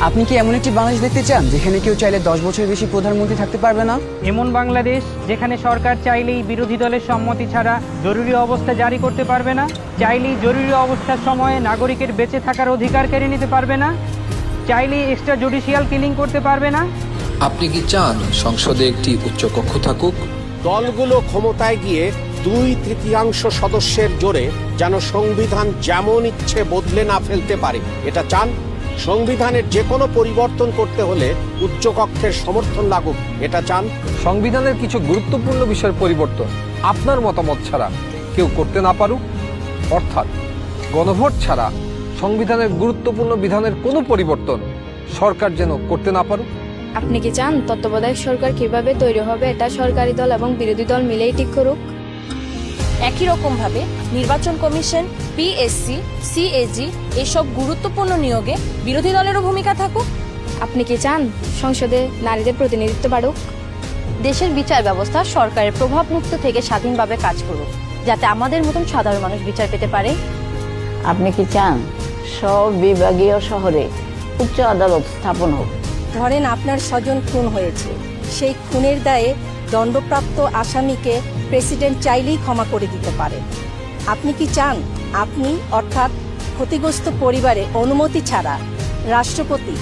আপনি কি এমন একটি বাংলাদেশ দেখতে চান যেখানে কেউ চাইলে 10 বছরের বেশি প্রধানমন্ত্রী থাকতে পারবে না? এমন বাংলাদেশ যেখানে সরকার চাইলেই বিরোধী দলের সম্মতি ছাড়া জরুরি অবস্থা জারি করতে পারবে না, চাইলেই জরুরি অবস্থার সময়ে নাগরিকের বেঁচে থাকার অধিকার কেড়ে নিতে পারবে না, চাইলেই এক্সট্রা জুডিশিয়াল কিলিং করতে পারবে না। আপনি কি চান সংসদে একটি উচ্চকক্ষ থাকুক? দলগুলো ক্ষমতায় গিয়ে 2/3 সদস্যের জোরে যেন সংবিধান যেমন ইচ্ছে বদলে না ফেলতে পারে, এটা চান? সংবিধানের যে কোনো পরিবর্তন করতে হলে উচ্চকক্ষের সমর্থন লাগুক, এটা চান? সংবিধানের কিছু গুরুত্বপূর্ণ বিষয়ের পরিবর্তন আপনার মতামত ছাড়া কেউ করতে না পারুক, অর্থাৎ গণভোট ছাড়া সংবিধানের গুরুত্বপূর্ণ বিধানের কোনো পরিবর্তন সরকার যেন করতে না পারুক। আপনি কি চান তত্ত্বাবধায়ক সরকার কিভাবে তৈরি হবে এটা সরকারি দল এবং বিরোধী দল মিলেই ঠিক করুক? একই রকমভাবে নির্বাচন কমিশন, পিএসসি, সিএজি এসব গুরুত্বপূর্ণ নিয়োগে বিরোধী দলেরও ভূমিকা থাকুক? আপনি কি চান সংসদে নারীদের প্রতিনিধিত্ব বাড়ুক? দেশের বিচার ব্যবস্থা সরকারের প্রভাবমুক্ত থেকে স্বাধীনভাবে কাজ করুক, যাতে আমাদের মতন সাধারণ মানুষ বিচার পেতে পারে? আপনি কি চান সব বিভাগীয় শহরে উচ্চ আদালত স্থাপন হোক? ধরেন আপনার স্বজন খুন হয়েছে, সেই খুনের দায়ে দণ্ডপ্রাপ্ত আসামিকে প্রেসিডেন্ট চাইলেই ক্ষমা করে দিতে পারেন। আপনি কি চান আপনি অর্থাৎ ক্ষতিগ্রস্ত পরিবারে অনুমতি ছাড়া রাষ্ট্রপতি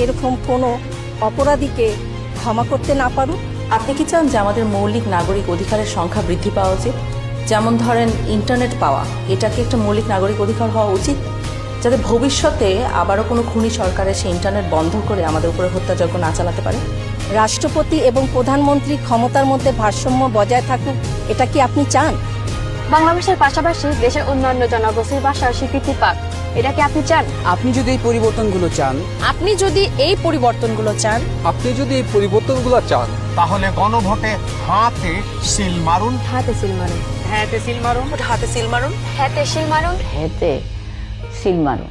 এরকম কোনো অপরাধীকে ক্ষমা করতে না পারুক? আপনি কি চান যে আমাদের মৌলিক নাগরিক অধিকারের সংখ্যা বৃদ্ধি পাওয়া উচিত? যেমন ধরেন ইন্টারনেট পাওয়া, এটাকে একটা মৌলিক নাগরিক অধিকার হওয়া উচিত, যাতে ভবিষ্যতে আবারও কোনো খুনি সরকারে সেই ইন্টারনেট বন্ধ করে আমাদের উপরে হত্যাযজ্ঞ না চালাতে পারে। রাষ্ট্রপতি এবং প্রধানমন্ত্রী ক্ষমতার মধ্যে ভারসাম্য বজায় থাকুক, এটা কি আপনি চান? বাংলাদেশের পাশাপাশি দেশের অন্যান্য জনগোষ্ঠীর ভাষার স্বীকৃতি পাক, এটা কি আপনি চান? আপনি যদি এই পরিবর্তনগুলো চান, আপনি যদি এই পরিবর্তনগুলো চান, আপনি যদি এই পরিবর্তনগুলো চান, তাহলে গণভোটে হাতে সিল মারুন। হাতে সিল মারুন। হ্যাঁ, সিল মারুন। হাতে সিল মারুন। হাতে সিল মারুন। হেতে সিল মারুন।